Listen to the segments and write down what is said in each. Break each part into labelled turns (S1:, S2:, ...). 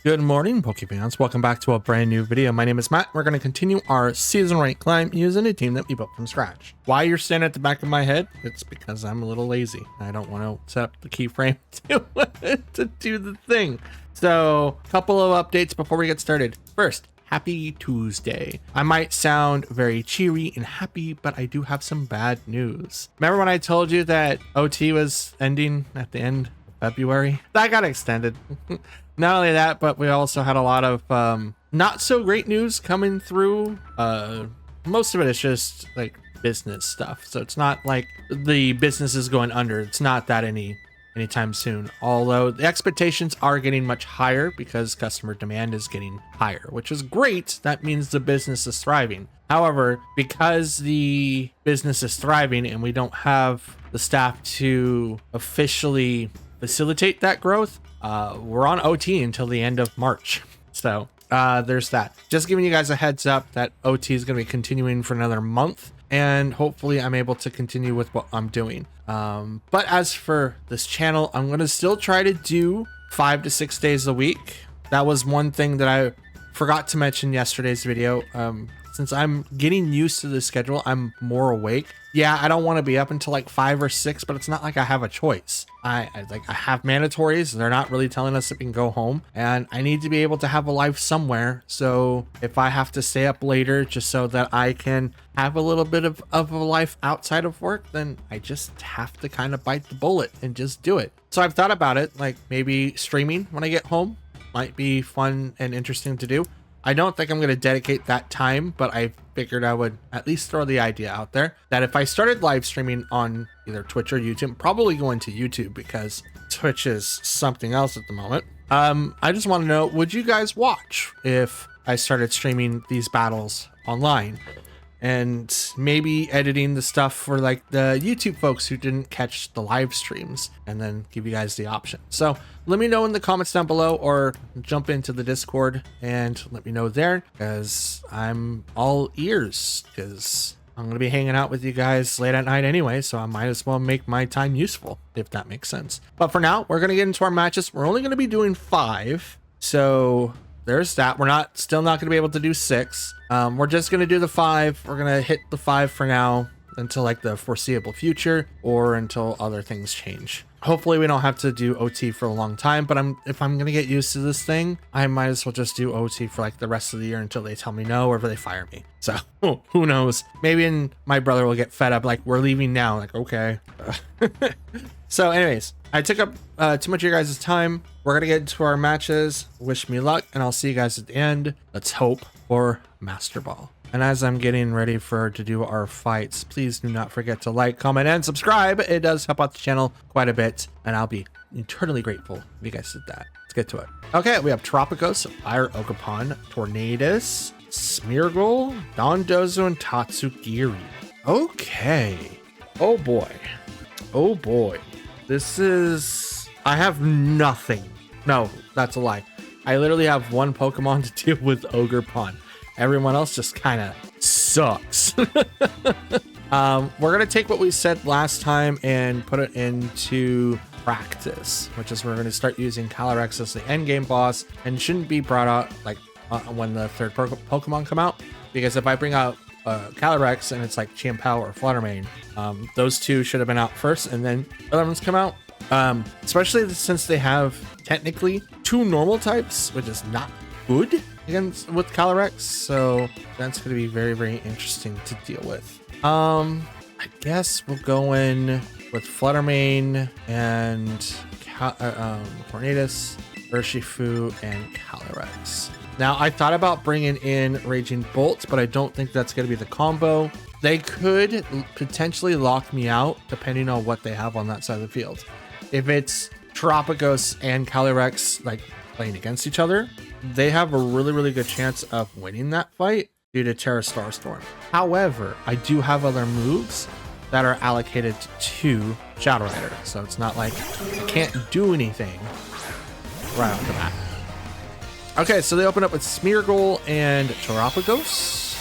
S1: Good morning, Pokefans. Welcome back to a brand new video. My name is Matt. We're going to continue our season rank climb using a team that we built from scratch. Why you're standing at the back of my head? It's because I'm a little lazy. I don't want to set up the keyframe to do the thing. So, a couple of updates before we get started. First, happy Tuesday. I might sound very cheery and happy, but I do have some bad news. Remember when I told you that OT was ending at the end of February? That got extended. Not only that, but we also had a lot of not so great news coming through. Most of it is just like business stuff. So it's not like the business is going under. It's not that anytime soon. Although the expectations are getting much higher because customer demand is getting higher, which is great. That means the business is thriving. However, because the business is thriving and we don't have the staff to officially facilitate that growth, we're on OT until the end of March. So there's that. Just giving you guys a heads up that OT is going to be continuing for another month, and hopefully I'm able to continue with what I'm doing. But as for this channel, I'm going to still try to do 5 to 6 days a week. That was one thing that I forgot to mention yesterday's video. Since I'm getting used to the schedule, I'm more awake. Yeah, I don't want to be up until like 5 or 6, but it's not like I have a choice. I have mandatories. They're not really telling us that we can go home, and I need to be able to have a life somewhere. So if I have to stay up later just so that I can have a little bit of a life outside of work, then I just have to kind of bite the bullet and just do it. So I've thought about it, like maybe streaming when I get home might be fun and interesting to do. I don't think I'm going to dedicate that time, but I figured I would at least throw the idea out there that if I started live streaming on either Twitch or YouTube, probably going to YouTube because Twitch is something else at the moment. I just want to know, would you guys watch if I started streaming these battles online? And maybe editing the stuff for like the YouTube folks who didn't catch the live streams, and then give you guys the option. So let me know in the comments down below, or jump into the Discord and let me know there, because I'm all ears, because I'm going to be hanging out with you guys late at night anyway, so I might as well make my time useful, if that makes sense. But for now, we're going to get into our matches. We're only going to be doing 5, so there's that. We're still not going to be able to do 6. We're just going to do the 5. We're going to hit the 5 for now until like the foreseeable future, or until other things change. Hopefully we don't have to do OT for a long time, but if I'm going to get used to this thing, I might as well just do OT for like the rest of the year until they tell me no, or if they fire me. So who knows? Maybe my brother will get fed up, like, we're leaving now. Like, okay. So anyways, I took up too much of your guys' time. We're going to get into our matches. Wish me luck, and I'll see you guys at the end. Let's hope for Master Ball. And as I'm getting ready to do our fights, please do not forget to like, comment, and subscribe. It does help out the channel quite a bit, and I'll be eternally grateful if you guys did that. Let's get to it. Okay, we have Tropicos, Fire Ogerpon, Tornadus, Smeargle, Dondozo, and Tatsugiri. Okay. Oh boy. Oh boy. This is... I have nothing. No, that's a lie. I literally have one Pokemon to deal with Ogerpon. Everyone else just kind of sucks. We're going to take what we said last time and put it into practice, which is we're going to start using Calyrex as the endgame boss, and shouldn't be brought out like when the third Pokemon come out, because if I bring out Calyrex and it's like Chimpao or Fluttermane, those two should have been out first and then the other ones come out. Especially since they have technically 2 normal types, which is not good against with Calyrex, so that's going to be very, very interesting to deal with. I guess we'll go in with Fluttermane and Tornadus, Urshifu, and Calyrex. Now, I thought about bringing in Raging Bolt, but I don't think that's going to be the combo. They could potentially lock me out depending on what they have on that side of the field. If it's Tropicos and Calyrex like playing against each other, they have a really, really good chance of winning that fight due to Terra Starstorm. However, I do have other moves that are allocated to Shadow Rider, so it's not like I can't do anything right off the bat. Okay, so they open up with Smeargle and Tropicos.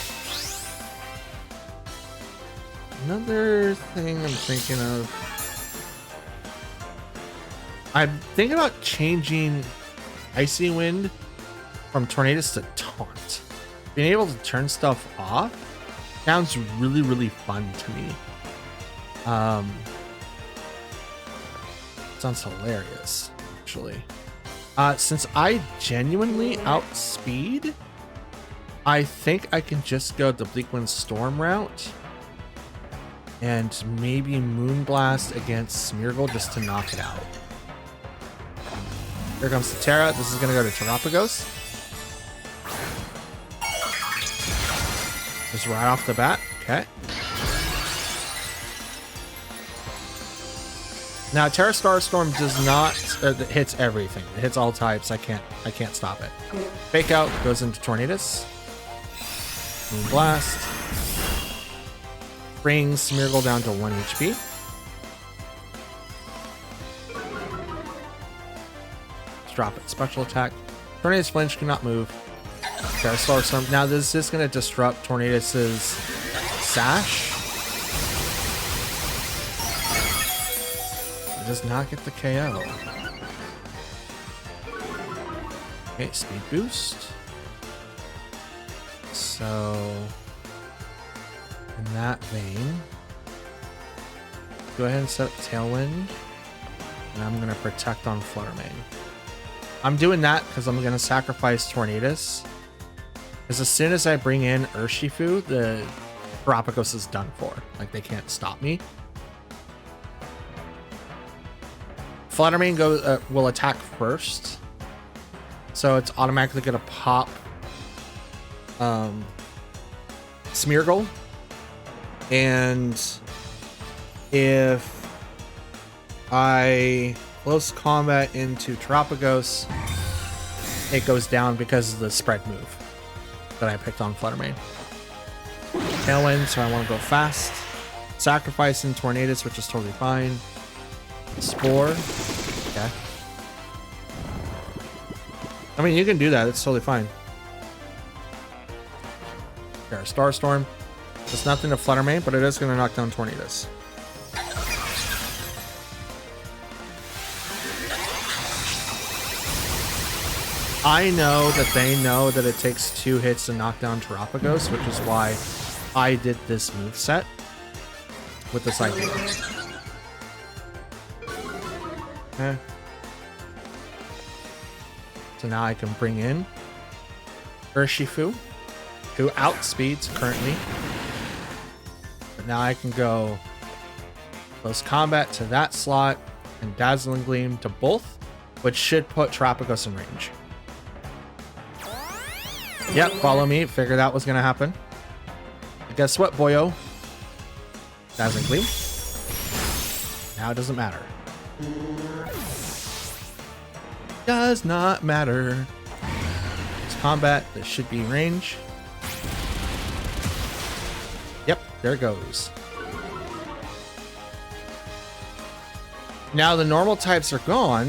S1: Another thing I'm thinking of, I'm thinking about changing Icy Wind from Tornadus to Taunt. Being able to turn stuff off sounds really, really fun to me. Sounds hilarious, actually. Since I genuinely outspeed, I think I can just go the Bleakwind Storm route and maybe Moonblast against Smeargle just to knock it out. Here comes the Terra. This is going to go to Terapagos. Just right off the bat. Okay. Now, Terra Starstorm does not it hits everything. It hits all types. I can't stop it. Fake Out goes into Tornadus. Moonblast. Brings Smeargle down to 1 HP. Let's drop it. Special attack. Tornadus Flinch cannot move. Terra Starstorm. Now, this is going to disrupt Tornadus's Sash. Does not get the KO. Okay, speed boost. So, in that vein, go ahead and set up Tailwind, and I'm going to protect on Fluttermane. I'm doing that because I'm going to sacrifice Tornadus, because as soon as I bring in Urshifu, the Terapagos is done for. Like, they can't stop me. Fluttermane will attack first, so it's automatically going to pop Smeargle, and if I close combat into Terapagos, it goes down because of the spread move that I picked on Fluttermane. Tailwind, so I want to go fast. Sacrificing Tornadus, which is totally fine. Spore. Okay. I mean, you can do that. It's totally fine. Terra Starstorm. It's nothing to Fluttermane, but it is going to knock down Tornadus. I know that they know that it takes 2 hits to knock down Terapagos, which is why I did this moveset with this idea. Okay. So now I can bring in Urshifu, who outspeeds currently. But now I can go close combat to that slot and Dazzling Gleam to both, which should put Terapagos in range. Yep, follow me. Figured that was going to happen. But guess what, boyo? Dazzling Gleam. Now it doesn't matter. Does not matter. It's combat. This should be range. Yep, there it goes. Now the normal types are gone.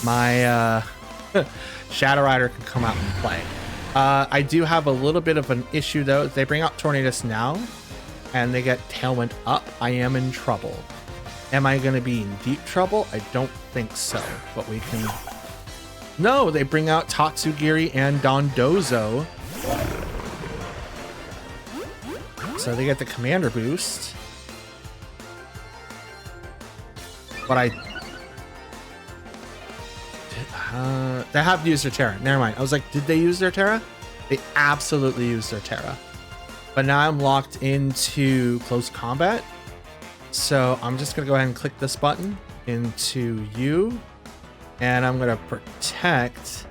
S1: My Shadow Rider can come out and play. I do have a little bit of an issue though. If they bring out Tornadus now and they get Tailwind up, I am in trouble. Am I going to be in deep trouble? I don't think so, but we can... No, they bring out Tatsugiri and Dondozo. So they get the commander boost. But they have used their Terra. Never mind. I was like, did they use their Terra? They absolutely used their Terra. But now I'm locked into close combat. So I'm just going to go ahead and click this button into you. And I'm going to protect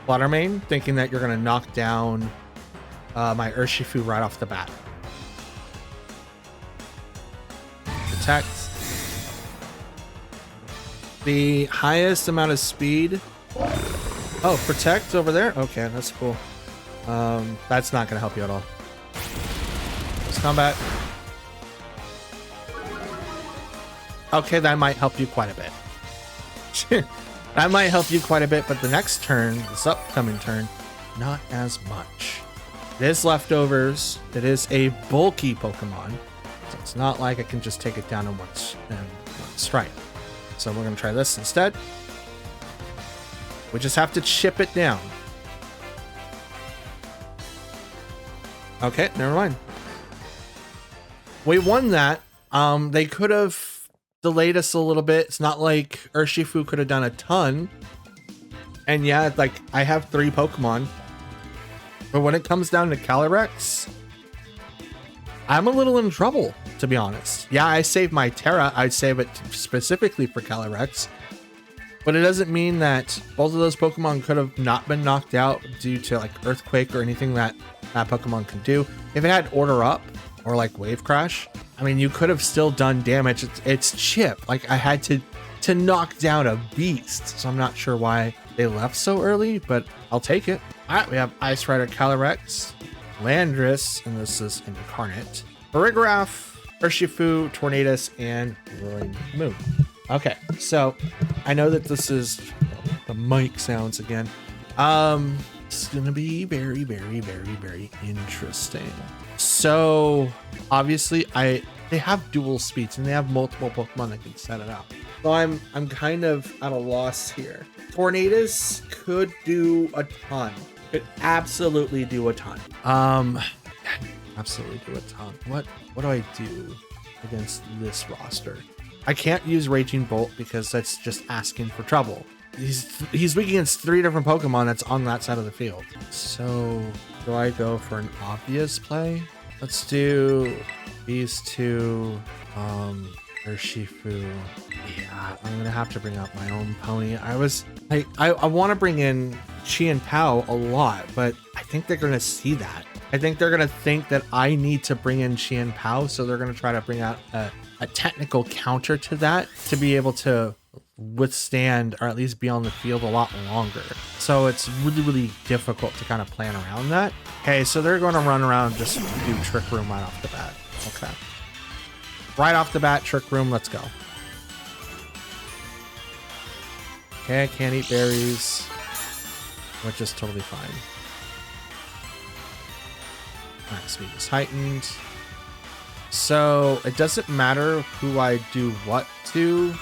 S1: Fluttermane, thinking that you're going to knock down my Urshifu right off the bat. Protect. The highest amount of speed. Oh, protect over there? Okay, that's cool. That's not going to help you at all. Let's combat. Okay, that might help you quite a bit. That might help you quite a bit, but the next turn, this upcoming turn, not as much. It is leftovers. It is a bulky Pokemon. So it's not like I can just take it down in one strike. So we're gonna try this instead. We just have to chip it down. Okay, never mind. We won that. They could have delayed us a little bit. It's not like Urshifu could have done a ton. And yeah, like I have 3 Pokemon. But when it comes down to Calyrex, I'm a little in trouble, to be honest. Yeah, I saved my Terra. I'd save it specifically for Calyrex. But it doesn't mean that both of those Pokemon could have not been knocked out due to like Earthquake or anything that that Pokemon could do. If it had Order Up or like Wave Crash, I mean, you could have still done damage. It's Chip. Like I had to knock down a beast. So I'm not sure why they left so early, but I'll take it. All right, we have Ice Rider Calyrex, Landorus, and this is Incarnate, Farigiraf, Urshifu, Tornadus, and Roaring Moon. Okay, so I know that this is the mic sounds again. It's gonna be very, very, very, very interesting. So obviously they have dual speeds and they have multiple Pokemon that can set it up. So I'm kind of at a loss here. Tornadus could do a ton. Could absolutely do a ton. Absolutely do a ton. What do I do against this roster? I can't use Raging Bolt because that's just asking for trouble. He's weak against 3 different Pokemon that's on that side of the field. So do I go for an obvious play? Let's do these 2. Urshifu. Yeah, I'm gonna have to bring up my own pony. I want to bring in Chi and Pao a lot, but I think they're gonna see that. I think they're gonna think that I need to bring in Chi and Pao, so they're gonna try to bring out a technical counter to that to be able to withstand or at least be on the field a lot longer. So it's really, really difficult to kind of plan around that. Okay, so they're going to run around and just do Trick Room right off the bat. Okay. Right off the bat, Trick Room, let's go. Okay, I can't eat berries, which is totally fine. Max speed is heightened. So it doesn't matter who I do what to.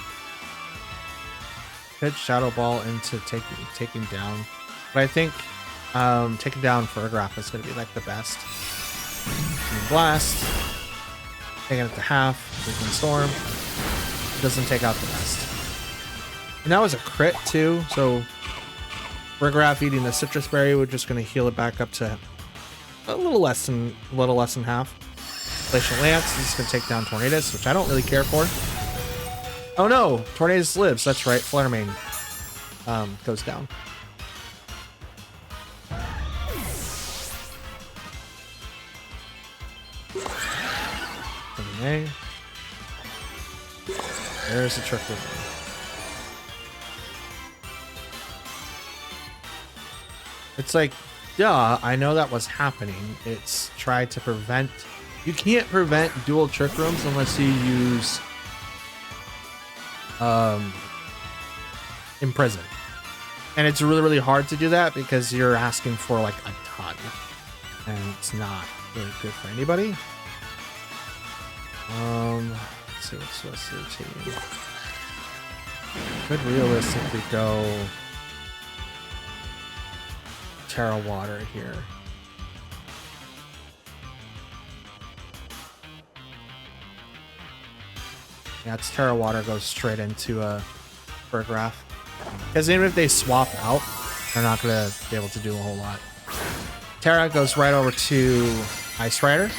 S1: Pitch Shadow Ball into taking down. But I think taking down Farigiraf is going to be like the best. Blast. Taking it to half. Freaking Storm. Doesn't take out the best. And that was a crit too. So Farigiraf eating the Citrus Berry, we're just going to heal it back up to a little less than half. Glacial Lance is going to take down Tornadus, which I don't really care for. Oh no, Tornadus lives. That's right. Flare Mane goes down. Okay. There's the Trick Room. It's like, duh, I know that was happening. It's tried to prevent. You can't prevent dual Trick Rooms unless you use Imprison. And it's really, really hard to do that because you're asking for like a ton. And it's not really good for anybody. Let's see what's the rest of the team. Could realistically go Terra Water here. Yeah, it's Terra Water goes straight into a Farigiraf. Because even if they swap out, they're not going to be able to do a whole lot. Terra goes right over to Ice Rider.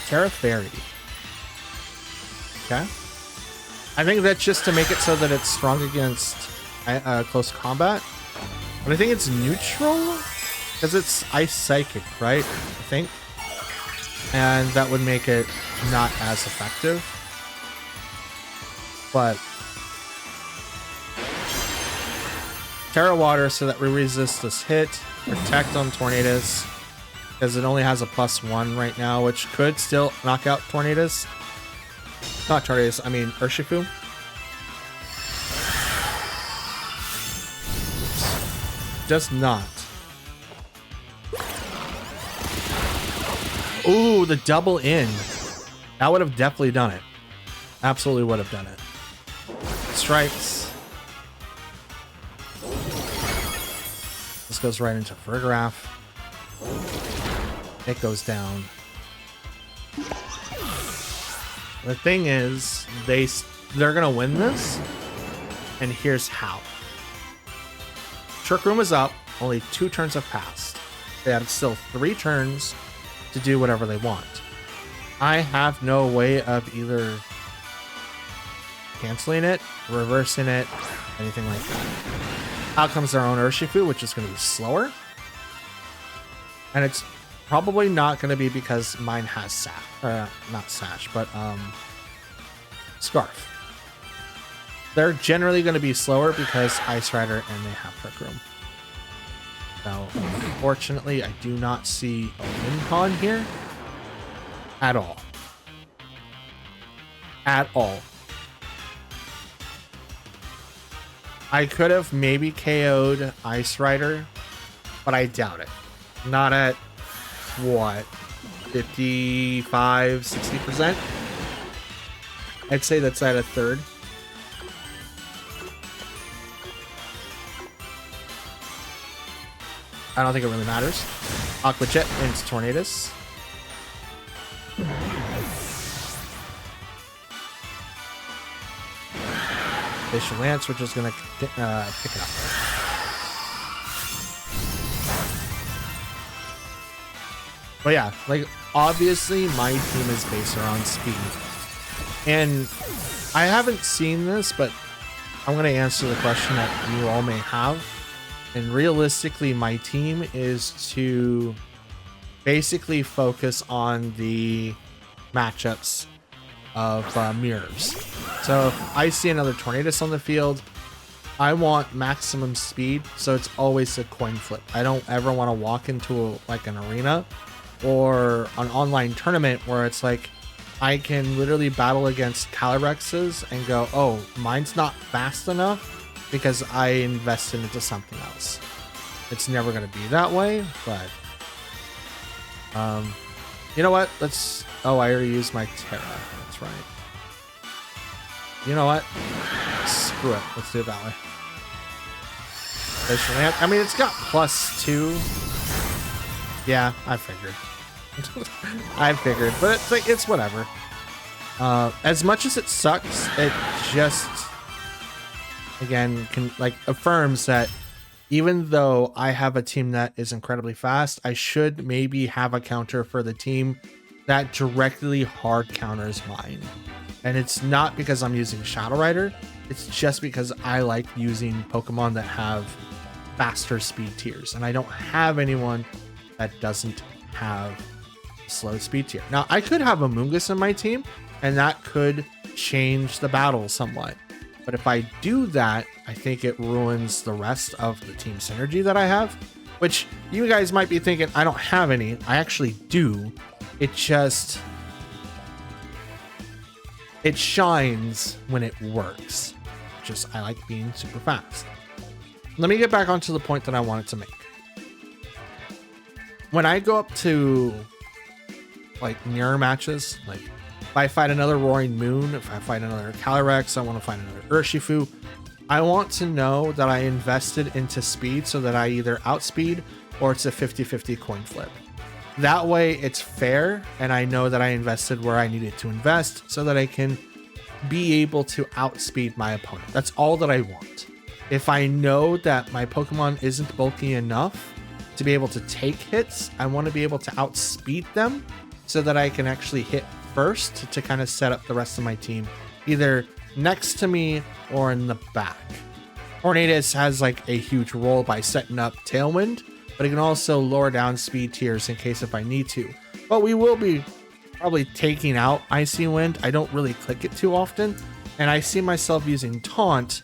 S1: Terra Fairy. Okay. I think that's just to make it so that it's strong against close combat. But I think it's neutral because it's Ice Psychic, right? I think. And that would make it not as effective. But Terra Water so that we resist this hit. Protect on Tornadus because it only has a +1 right now, which could still knock out Tornadus. Not Tornadus, I mean Urshifu. Does not. Ooh, the double in. That would have definitely done it. Absolutely would have done it. strikes. This goes right into Farigiraf. It goes down. The thing is, they're gonna win this, and here's how. Trick Room is up, only 2 turns have passed. They have still 3 turns to do whatever they want. I have no way of either canceling it, reversing it, anything like that. Out comes their own Urshifu, which is going to be slower. And it's probably not going to be because mine has Sash. Or not Sash, but Scarf. They're generally going to be slower because Ice Rider and they have Trick Room. So, unfortunately, I do not see a win con here at all. At all. I could have maybe KO'd Ice Rider, but I doubt it. Not at, what, 55, 60%? I'd say that's at a third. I don't think it really matters. Aqua Jet into Tornadus. Facial Lance, which is going to pick it up. But yeah, like, obviously my team is based around speed. And I haven't seen this, but I'm going to answer the question that you all may have. And realistically, my team is to basically focus on the matchups of mirrors. So if I see another Tornadus on the field, I want maximum speed, so it's always a coin flip. I don't ever want to walk into like an arena or an online tournament where it's like I can literally battle against Calyrexes and go, oh, mine's not fast enough because I invested into something else. It's never going to be that way, but you know what? Oh, I already used my Terra. That's right. You know what? Screw it. Let's do it that way. I mean, it's got +2. Yeah, I figured. I figured, but it's like, it's whatever. As much as it sucks, it just again affirms that even though I have a team that is incredibly fast, I should maybe have a counter for the team that directly hard counters mine. And it's not because I'm using Shadow Rider, it's just because I like using Pokemon that have faster speed tiers, and I don't have anyone that doesn't have slow speed tier. Now, I could have a Mungus in my team, and that could change the battle somewhat. But if I do that, I think it ruins the rest of the team synergy that I have, which you guys might be thinking, I don't have any. I actually do. It just, it shines when it works. Just, I like being super fast. Let me get back onto the point that I wanted to make. When I go up to like mirror matches, like if I fight another Roaring Moon, if I fight another Calyrex, I want to fight another Urshifu, I want to know that I invested into speed so that I either outspeed or it's a 50-50 coin flip. That way it's fair, and I know that I invested where I needed to invest so that I can be able to outspeed my opponent. That's all that I want. If I know that my Pokemon isn't bulky enough to be able to take hits, I want to be able to outspeed them so that I can actually hit first to kind of set up the rest of my team, either next to me or in the back. Tornadus has like a huge role by setting up Tailwind, but it can also lower down speed tiers in case if I need to. But we will be probably taking out Icy Wind. I don't really click it too often, and I see myself using Taunt,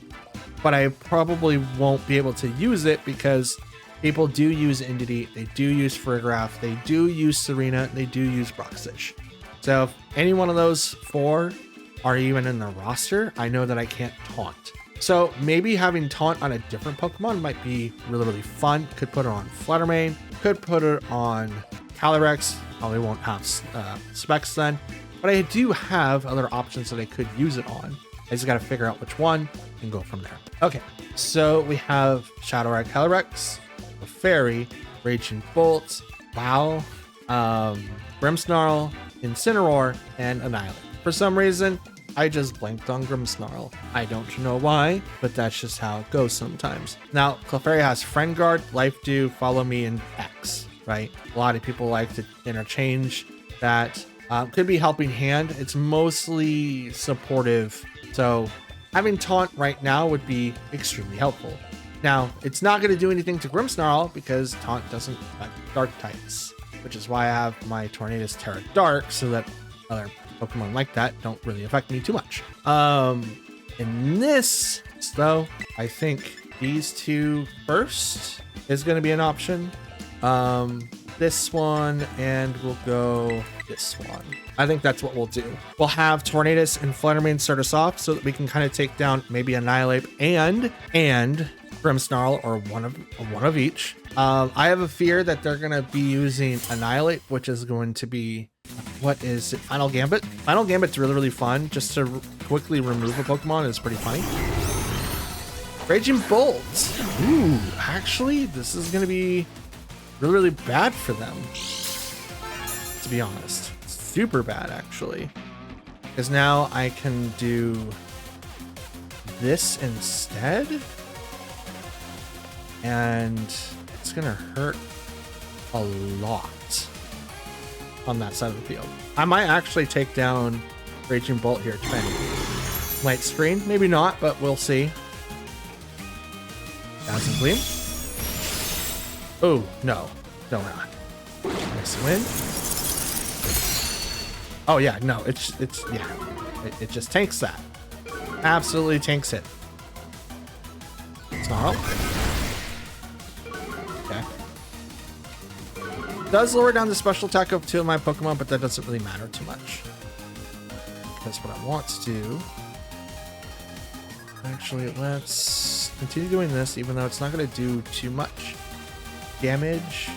S1: but I probably won't be able to use it because people do use Indeedee, they do use Farigiraf, they do use Serena, they do use Broxfish. So if any one of those 4 are even in the roster, I know that I can't Taunt. So maybe having Taunt on a different Pokemon might be really, really fun. Could put it on Fluttermane, could put it on Calyrex, probably won't have Specs then, but I do have other options that I could use it on. I just got to figure out which one and go from there. Okay, so we have Shadow Red Calyrex, Fairy, Raging Bolt, Wow, Grimmsnarl, Incineroar, and Annihilate. For some reason, I just blanked on Grimmsnarl. I don't know why, but that's just how it goes sometimes. Now, Clefairy has Friend Guard, Life Dew, Follow Me, and X, right? A lot of people like to interchange that. Could be Helping Hand. It's mostly supportive, so having Taunt right now would be extremely helpful. Now, it's not going to do anything to Grimmsnarl because Taunt doesn't affect Dark types, which is why I have my Tornadus Terra Dark so that other Pokemon like that don't really affect me too much. In this, though, I think these two first is going to be an option. This one, and we'll go this one. I think that's what we'll do. We'll have Tornadus and Fluttermane start us off so that we can kind of take down maybe Annihilate and Grimmsnarl, or one of each. I have a fear that they're gonna be using Annihilate, which is going to be, what is it? Final Gambit. Final Gambit's really fun. Just to quickly remove a Pokemon is pretty funny. Raging Bolt. Ooh, actually, this is gonna be really bad for them, to be honest. Super bad, actually, because now I can do this instead, and it's gonna hurt a lot on that side of the field. I might actually take down Raging Bolt here, depending. Light Screen, maybe not, but we'll see. Dazzling Gleam. Oh, no, we're not. Nice win. Oh yeah, no, it's yeah, it just tanks that. Absolutely tanks it. Snarl. Okay. Does lower down the special attack of two of my Pokemon, but that doesn't really matter too much. Because what I want to do, actually, let's continue doing this, even though it's not going to do too much damage.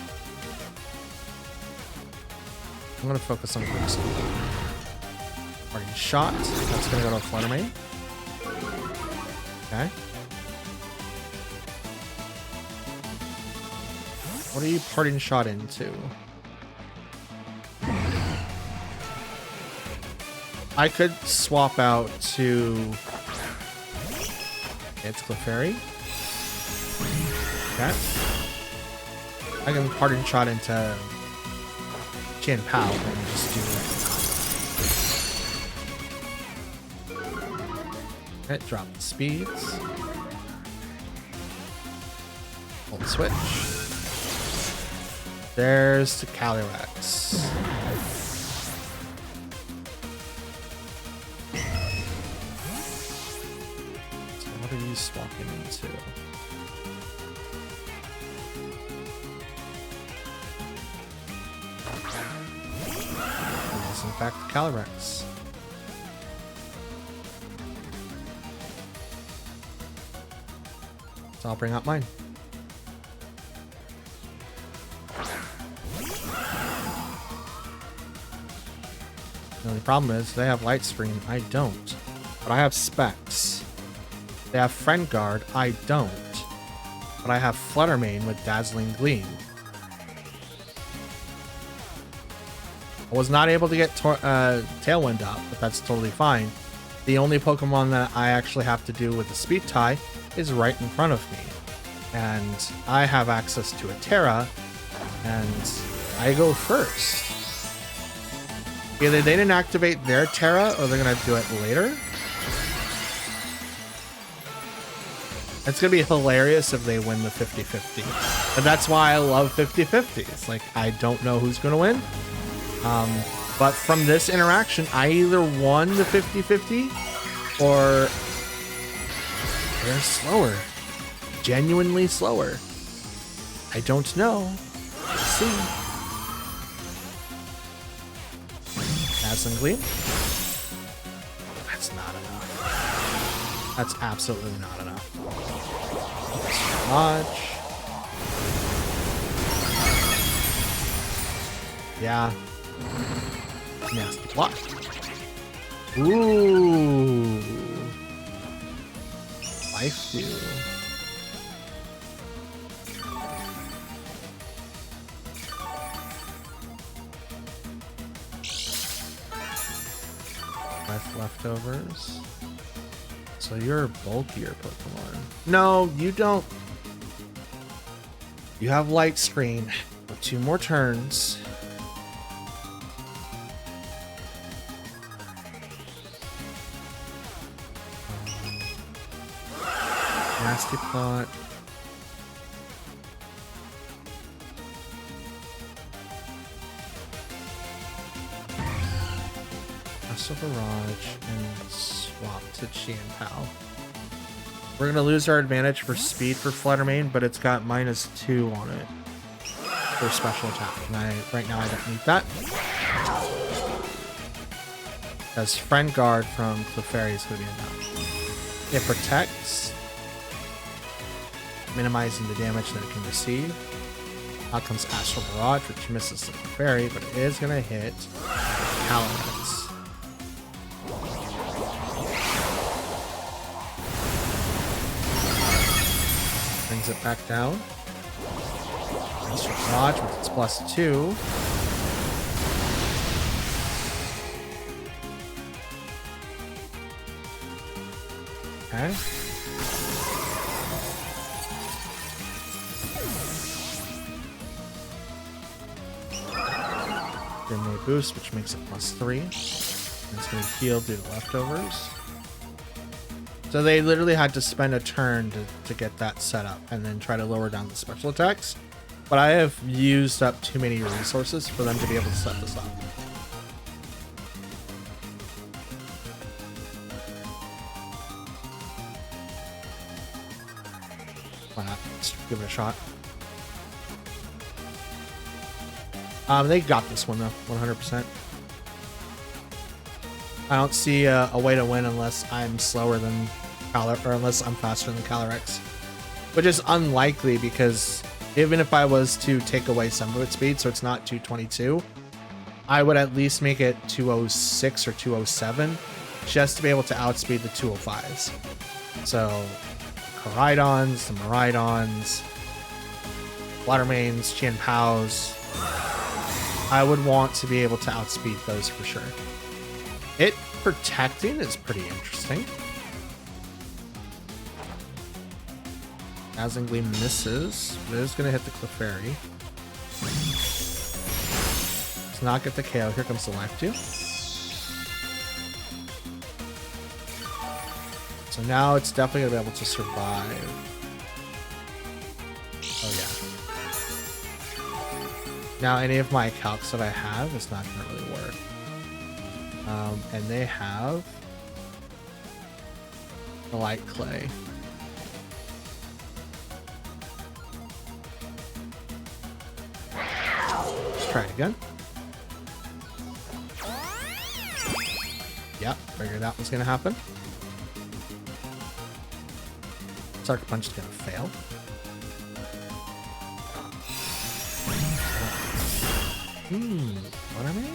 S1: I'm going to focus on Grimmsnarl. Parting Shot. That's going to go to Fluttermane. Okay. What are you Parting Shot into? I could swap out to... It's Clefairy. Okay. I can Parting Shot into Chin Pao and just do that. Okay, drop the speeds. Hold switch. There's the Calyrex. So what are you swapping into? It is in fact the Calyrex. So I'll bring out mine. The only problem is they have Light Screen, I don't. But I have Specs. They have Friend Guard, I don't. But I have Fluttermane with Dazzling Gleam. I was not able to get Tailwind up, but that's totally fine. The only Pokemon that I actually have to do with the Speed Tie is right in front of me. And I have access to a Terra, and I go first. Either they didn't activate their Terra, or they're going to do it later. It's going to be hilarious if they win the 50-50. And that's why I love 50-50s. Like, I don't know who's going to win. But from this interaction, I either won the 50-50, or they're slower. Genuinely slower. I don't know. Let's see. Dazzling Gleam. That's not enough. That's absolutely not enough. Dodge. Yeah. Nasty block. Ooh. life do? Life leftovers. So you're a bulkier Pokemon. No, you don't. You have light screen for 2 more turns. Nasty Plot. Castle Barrage and swap to Chien-Pao. We're gonna lose our advantage for speed for Fluttermane, but it's got -2 on it for special attack, and right now I don't need that. Because Friend Guard from Clefairy is gonna be enough. It protects, minimizing the damage that it can receive. Out comes Astral Barrage, which misses the Clefairy, but it is gonna hit Calyrex. Brings it back down. Astral Barrage with its +2. Okay. Grenade Boost, which makes it +3. And it's going to heal due to leftovers. So they literally had to spend a turn to get that set up and then try to lower down the special attacks. But I have used up too many resources for them to be able to set this up. Why not? Let's give it a shot. They got this one though, 100%. I don't see a way to win unless I'm slower than Calyrex, or unless I'm faster than Calyrex, which is unlikely because even if I was to take away some of its speed, so it's not 222, I would at least make it 206 or 207 just to be able to outspeed the 205s. So Koraidons, the Miraidons, Fluttermanes, Chien-Paos, I would want to be able to outspeed those for sure. It protecting is pretty interesting. Dazzling Gleam misses, but it is going to hit the Clefairy. Does not get the KO. Here comes the Life Dew. So now it's definitely going to be able to survive. Oh yeah. Now any of my calcs that I have is not going to really work. And they have the Light Clay. Let's try it again. Yep, figured that was gonna happen. Sucker Punch is gonna fail. What I mean?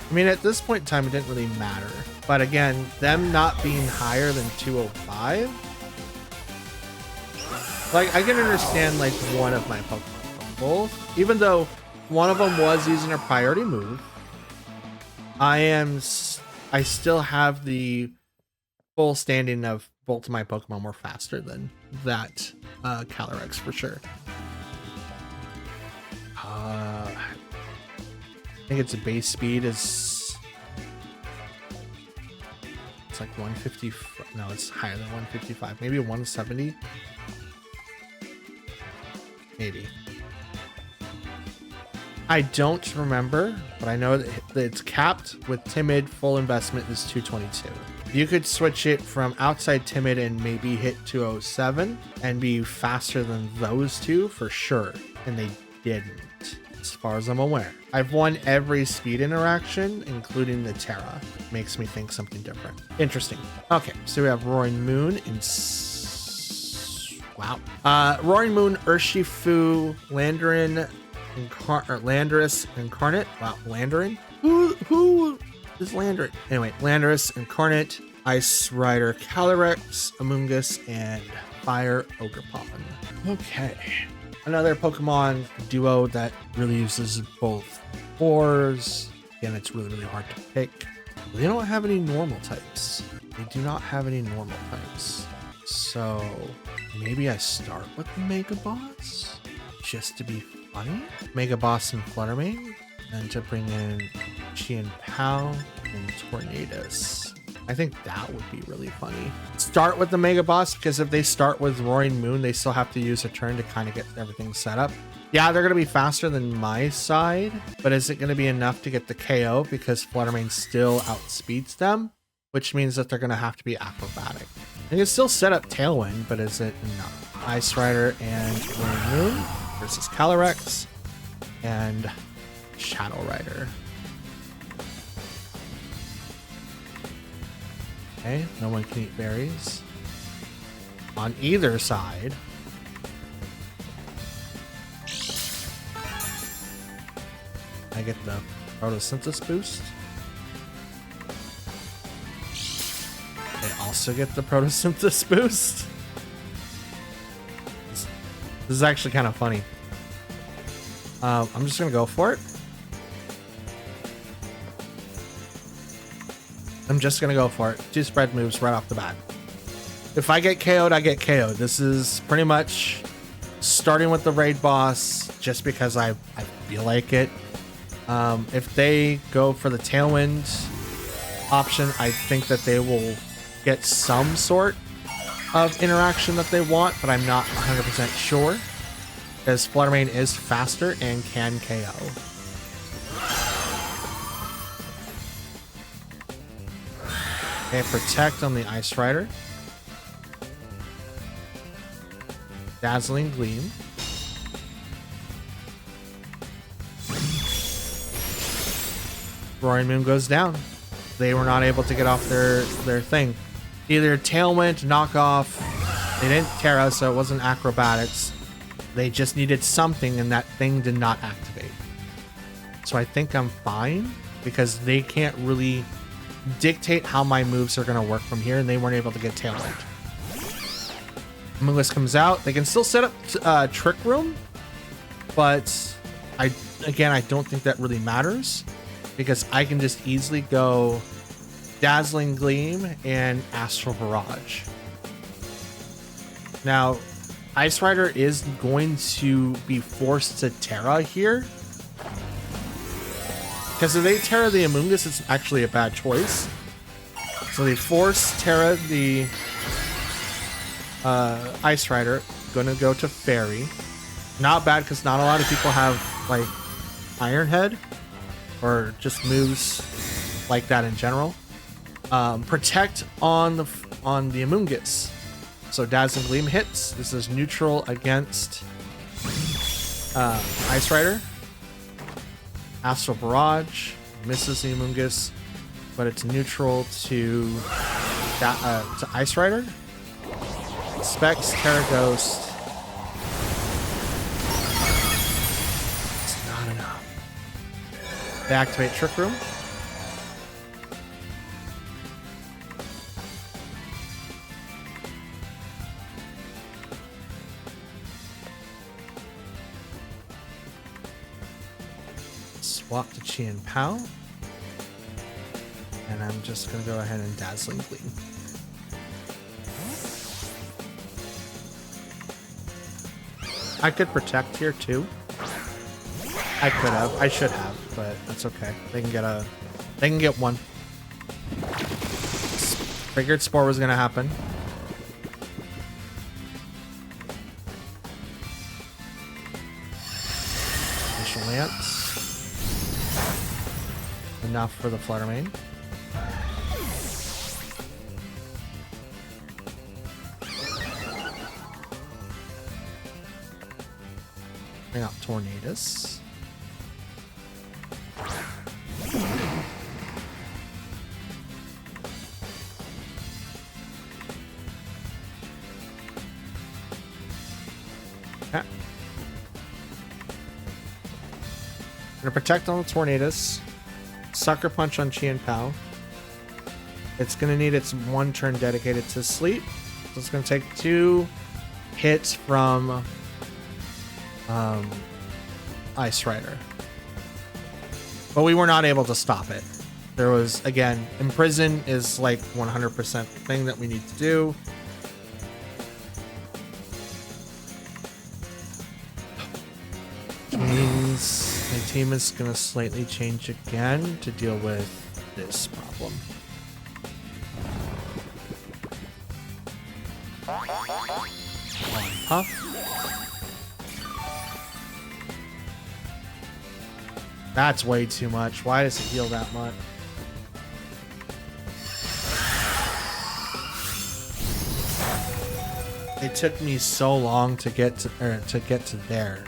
S1: I mean, at this point in time, it didn't really matter. But again, them not being higher than 205, like, I can understand, like, one of my Pokemon, both. Even though one of them was using a priority move, I still have the full standing of both of my Pokemon were faster than that Calyrex for sure. I think its base speed is, it's like 150. No, it's higher than 155. Maybe 170. Maybe. I don't remember, but I know that it's capped with Timid. Full investment is 222. You could switch it from outside Timid and maybe hit 207 and be faster than those two for sure. And they didn't, as far as I'm aware. I've won every speed interaction, including the Terra. Makes me think something different. Interesting. Okay, so we have Roaring Moon and wow. Roaring Moon, Urshifu, Landorus Incarnate. Wow, Landorin. Who is Landorus. Anyway, Landorus, Incarnate, Ice Rider, Calyrex, Amoonguss, and Fire Ogerpon. Okay. Another Pokemon duo that really uses both fours. Again, it's really, really hard to pick. They don't have any normal types. They do not have any normal types. So maybe I start with the Mega Boss just to be funny. Mega Boss and Fluttermane, and to bring in Chien-Pao and Tornadus. I think that would be really funny. Start with the Mega Boss, because if they start with Roaring Moon, they still have to use a turn to kind of get everything set up. Yeah, they're going to be faster than my side, but is it going to be enough to get the KO? Because Fluttermane still outspeeds them, which means that they're going to have to be acrobatic. They can still set up Tailwind, but is it enough? Ice Rider and Roaring Moon versus Calyrex and Shadow Rider. Okay, no one can eat berries. On either side. I get the photosynthesis boost. They also get the photosynthesis boost. This is actually kind of funny. I'm just gonna go for it. I'm just gonna go for it. 2 spread moves right off the bat. If I get KO'd, I get KO'd. This is pretty much starting with the raid boss just because I feel like it. If they go for the Tailwind option, I think that they will get some sort of interaction that they want, but I'm not 100% sure, because Fluttermane is faster and can KO. Okay, Protect on the Ice Rider. Dazzling Gleam. Roaring Moon goes down. They were not able to get off their thing. Either Tailwind, knockoff. They didn't Terra, so it wasn't acrobatics. They just needed something, and that thing did not activate. So I think I'm fine, because they can't really dictate how my moves are going to work from here, and they weren't able to get Tailwind. Amoonguss comes out. They can still set up Trick Room, but I don't think that really matters, because I can just easily go Dazzling Gleam and Astral Barrage. Now, Ice Rider is going to be forced to Terra here, because if they Terra the Amoonguss, it's actually a bad choice. So they force Terra the Ice Rider. Gonna go to Fairy. Not bad, because not a lot of people have like Iron Head or just moves like that in general. Protect on the Amoonguss. So Dazzling Gleam hits. This is neutral against Ice Rider. Astral Barrage misses the Amoonguss, but it's neutral to Ice Rider. Specs, Terra Ghost. It's not enough. They activate Trick Room. Swap to Chien-Pao. And I'm just going to go ahead and Dazzling Gleam. I could Protect here too. I could have. I should have, but that's okay. They can get one. Figured Spore was going to happen. Initial Lance. Enough for the Fluttermane. Bring out Tornadus. Okay. Gonna Protect on the Tornadus. Sucker Punch on Chi and Pao. It's going to need its 1 turn dedicated to sleep. So it's going to take 2 hits from Ice Rider. But we were not able to stop it. There was, again, Imprison is like 100% thing that we need to do. Which means my team is going to slightly change again to deal with this problem. Puff. That's way too much. Why does it heal that much? It took me so long to get to there.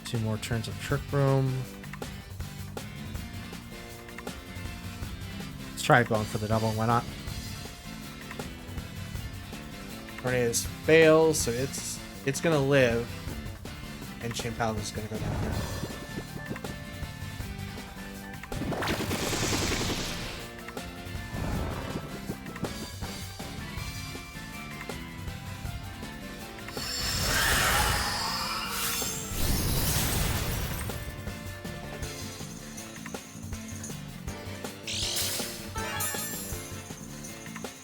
S1: 2 more turns of Trick Room. Let's try going for the double. Why not? Tornadoes fails, so it's gonna live, and Chain Paladin is gonna go down here.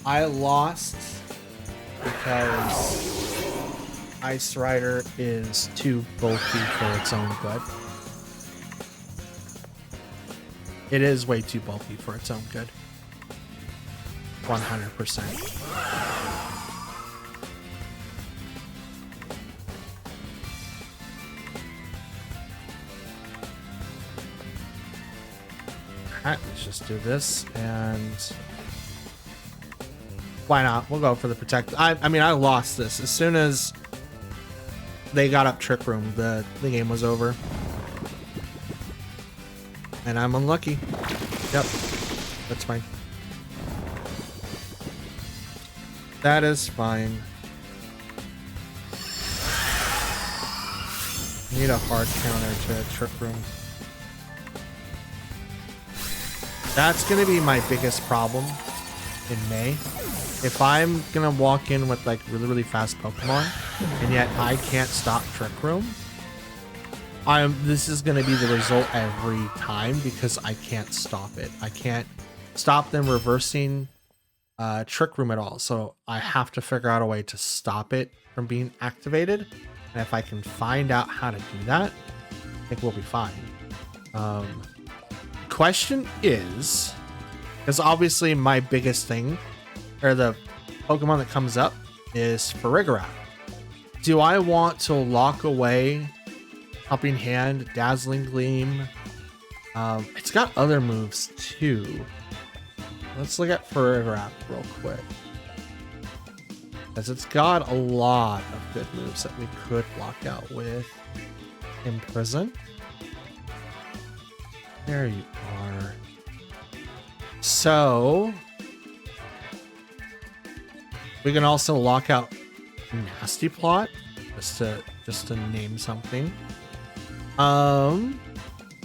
S1: I lost because Ice Rider is too bulky for its own good. It is way too bulky for its own good. 100%. Alright, let's just do this and... Why not? We'll go for the protect. I mean, I lost this. As soon as they got up Trick Room, the game was over. And I'm unlucky. Yep. That's fine. That is fine. Need a hard counter to Trick Room. That's going to be my biggest problem in May. If I'm gonna walk in with like really fast Pokemon and yet I can't stop Trick Room, this is gonna be the result every time because I can't stop it. I can't stop them reversing Trick Room at all. So I have to figure out a way to stop it from being activated. And if I can find out how to do that, I think we'll be fine. Question is, because obviously my biggest thing, or the Pokemon that comes up, is Farigiraf. Do I want to lock away Helping Hand, Dazzling Gleam? It's got other moves too. Let's look at Farigiraf real quick, because it's got a lot of good moves that we could block out with Imprison. There you are. So we can also lock out Nasty Plot, just to name something.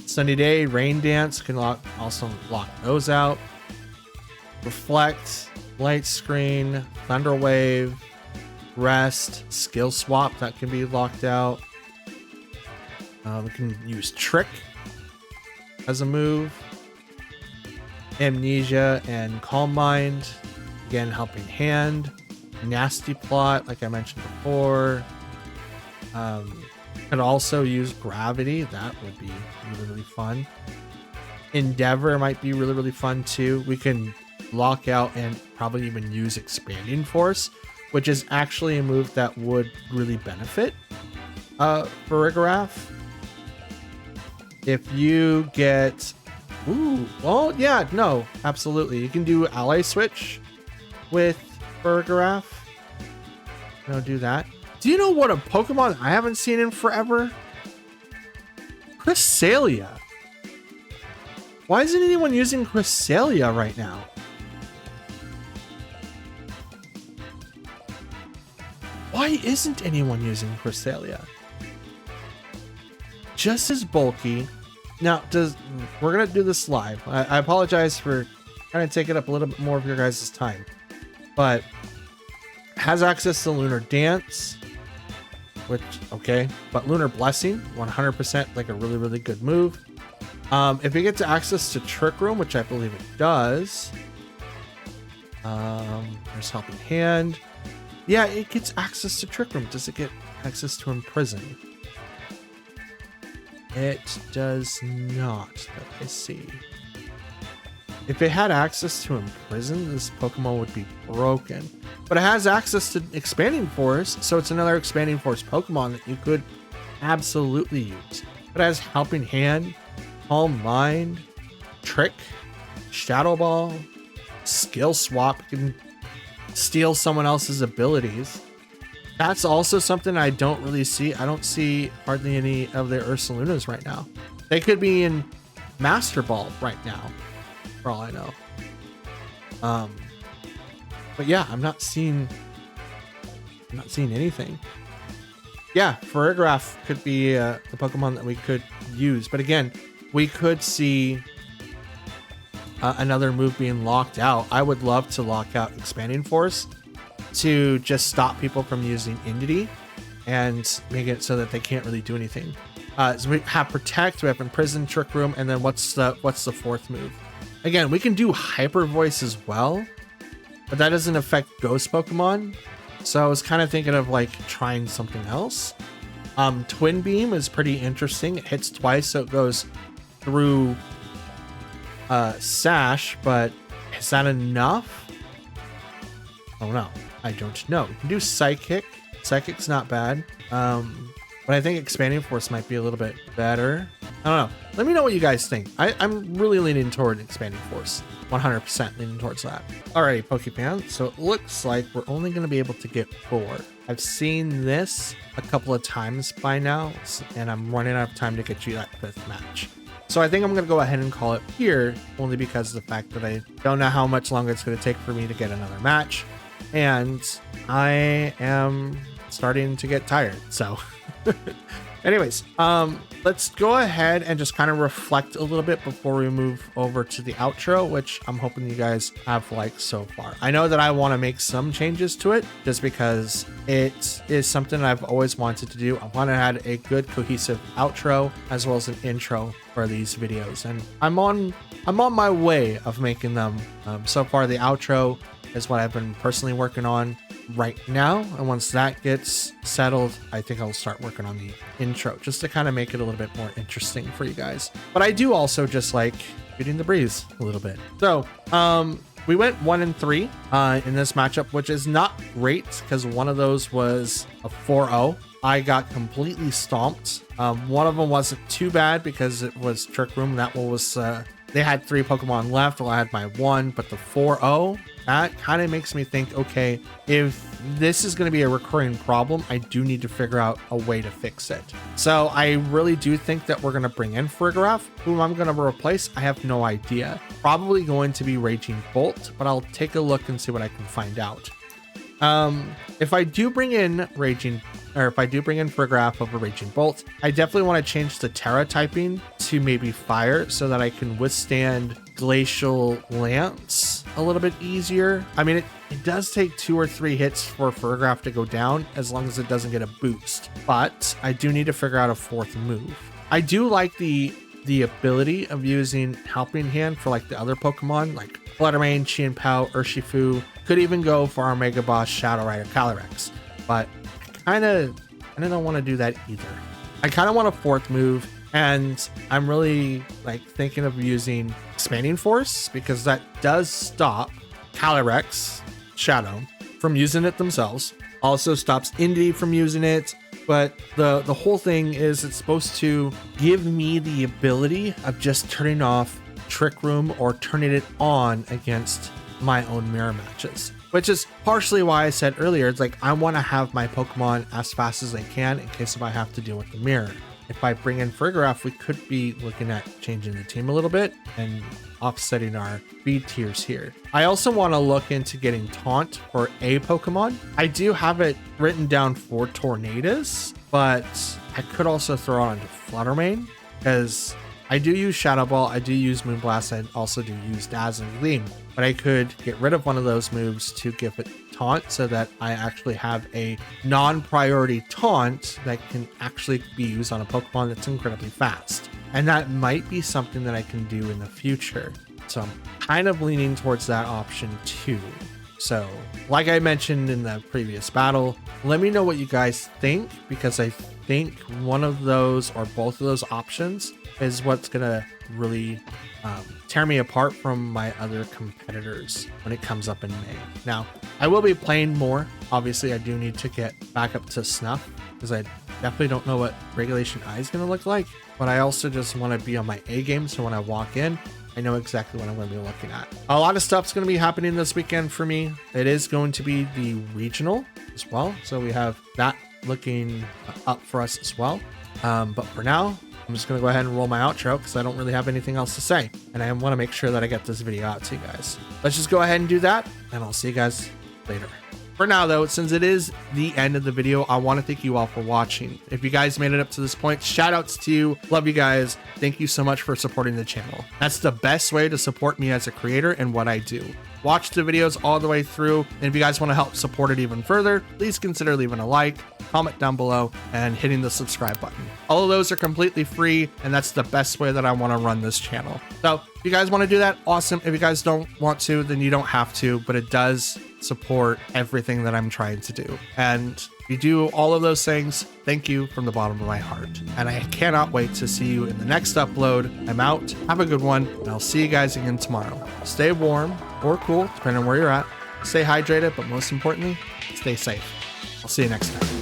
S1: Sunny Day, Rain Dance can also lock those out. Reflect, Light Screen, Thunder Wave, Rest, Skill Swap that can be locked out. We can use Trick as a move. Amnesia and Calm Mind, again Helping Hand. Nasty Plot, like I mentioned before. Could also use Gravity. That would be really fun. Endeavor might be really fun too. We can lock out and probably even use Expanding Force, which is actually a move that would really benefit Farigiraf. If you get... Ooh, well, yeah, no, absolutely. You can do Ally Switch with Farigiraf. No, do that. Do you know what a Pokemon I haven't seen in forever? Cresselia. Why isn't anyone using Cresselia right now? Why isn't anyone using Cresselia? Just as bulky, Now, we're gonna do this live. I apologize for kind of taking up a little bit more of your guys' time, but has access to Lunar Dance, which okay, but Lunar Blessing, 100% like a really, really good move. If it gets access to Trick Room, which I believe it does, there's Helping Hand. Yeah, it gets access to Trick Room. Does it get access to Imprison? It does not, that I see. If it had access to Imprison, this Pokemon would be broken. But it has access to Expanding Force, so it's another Expanding Force Pokemon that you could absolutely use. It has Helping Hand, Calm Mind, Trick, Shadow Ball, Skill Swap. You can steal someone else's abilities. That's also something I don't really see. I don't see hardly any of the Ursalunas right now. They could be in Master Ball right now, for all I know. But yeah, I'm not seeing anything. Yeah, Farigiraf could be the Pokemon that we could use. But again, we could see another move being locked out. I would love to lock out Expanding Force to just stop people from using Indity and make it so that they can't really do anything. So we have Protect, we have Imprison, Trick Room, and then what's the fourth move? Again, we can do Hyper Voice as well, but that doesn't affect Ghost Pokemon. So I was kind of thinking of like trying something else. Twin Beam is pretty interesting. It hits twice, so it goes through Sash, but is that enough? Oh no, I don't know. We can do Psychic. Psychic's not bad. But I think Expanding Force might be a little bit better. I don't know. Let me know what you guys think. I'm really leaning toward Expanding Force. 100% leaning towards that. Alrighty, Pokefan. So it looks like we're only going to be able to get 4. I've seen this a couple of times by now, and I'm running out of time to get you that 5th match. So I think I'm going to go ahead and call it here, only because of the fact that I don't know how much longer it's going to take for me to get another match. And I am starting to get tired. So anyways, let's go ahead and just kind of reflect a little bit before we move over to the outro, which I'm hoping you guys have liked so far. I know that I want to make some changes to it just because it is something I've always wanted to do. I want to add a good cohesive outro as well as an intro for these videos, and I'm on my way of making them. So far, the outro is what I've been personally working on right now, and once that gets settled, I think I'll start working on the intro just to kind of make it a little bit more interesting for you guys. But I do also just like shooting the breeze a little bit. So we went 1 and 3 in this matchup, which is not great because one of those was a 4-0. I got completely stomped. One of them wasn't too bad because it was Trick Room. That one was they had 3 Pokemon left. Well, I had my 1, but the 4-0, that kind of makes me think, okay, if this is going to be a recurring problem, I do need to figure out a way to fix it. So I really do think that we're going to bring in Farigiraf. Whom I'm going to replace, I have no idea. Probably going to be Raging Bolt, but I'll take a look and see what I can find out. If I do bring in Farigiraf over Raging Bolt, I definitely want to change the Terra typing to maybe Fire so that I can withstand Glacial Lance a little bit easier. I mean, it does take 2 or 3 hits for Farigiraf to go down as long as it doesn't get a boost, but I do need to figure out a 4th move. I do like the ability of using Helping Hand for like the other Pokemon, like Fluttermane, Chien-Pao, Urshifu. Could even go for our Mega Boss Shadow Rider Calyrex, but I don't want to do that either. I kind of want a 4th move, and I'm really like thinking of using Expanding Force because that does stop Calyrex Shadow from using it themselves. Also stops Indy from using it. But the whole thing is it's supposed to give me the ability of just turning off Trick Room or turning it on against my own mirror matches, which is partially why I said earlier, it's like I want to have my Pokemon as fast as I can in case if I have to deal with the mirror. If I bring in Farigiraf, we could be looking at changing the team a little bit and offsetting our speed tiers here. I also want to look into getting Taunt for a Pokemon. I do have it written down for Tornadus, but I could also throw it onto Fluttermane because I do use Shadow Ball, I do use Moonblast, I also do use Dazzling Gleam, but I could get rid of one of those moves to give it Taunt so that I actually have a non-priority taunt that can actually be used on a Pokemon that's incredibly fast. And that might be something that I can do in the future. So I'm kind of leaning towards that option too. So like I mentioned in the previous battle, let me know what you guys think, because I think one of those or both of those options is what's gonna really tear me apart from my other competitors when it comes up in May. Now, I will be playing more. Obviously, I do need to get back up to snuff because I definitely don't know what Regulation I is going to look like, but I also just want to be on my A game, so when I walk in, I know exactly what I'm going to be looking at. A lot of stuff's going to be happening this weekend for me. It is going to be the regional as well, so we have that looking up for us as well. But for now, I'm just going to go ahead and roll my outro because I don't really have anything else to say. And I want to make sure that I get this video out to you guys. Let's just go ahead and do that, and I'll see you guys later. For now, though, since it is the end of the video, I want to thank you all for watching. If you guys made it up to this point, shout outs to you. Love you guys. Thank you so much for supporting the channel. That's the best way to support me as a creator and what I do. Watch the videos all the way through. And if you guys want to help support it even further, please consider leaving a like, comment down below, and hitting the subscribe button. All of those are completely free, and that's the best way that I want to run this channel. So if you guys want to do that, awesome. If you guys don't want to, then you don't have to, but it does support everything that I'm trying to do. And if you do all of those things, thank you from the bottom of my heart. And I cannot wait to see you in the next upload. I'm out. Have a good one, and I'll see you guys again tomorrow. Stay warm or cool, depending on where you're at. Stay hydrated, but most importantly, stay safe. I'll see you next time.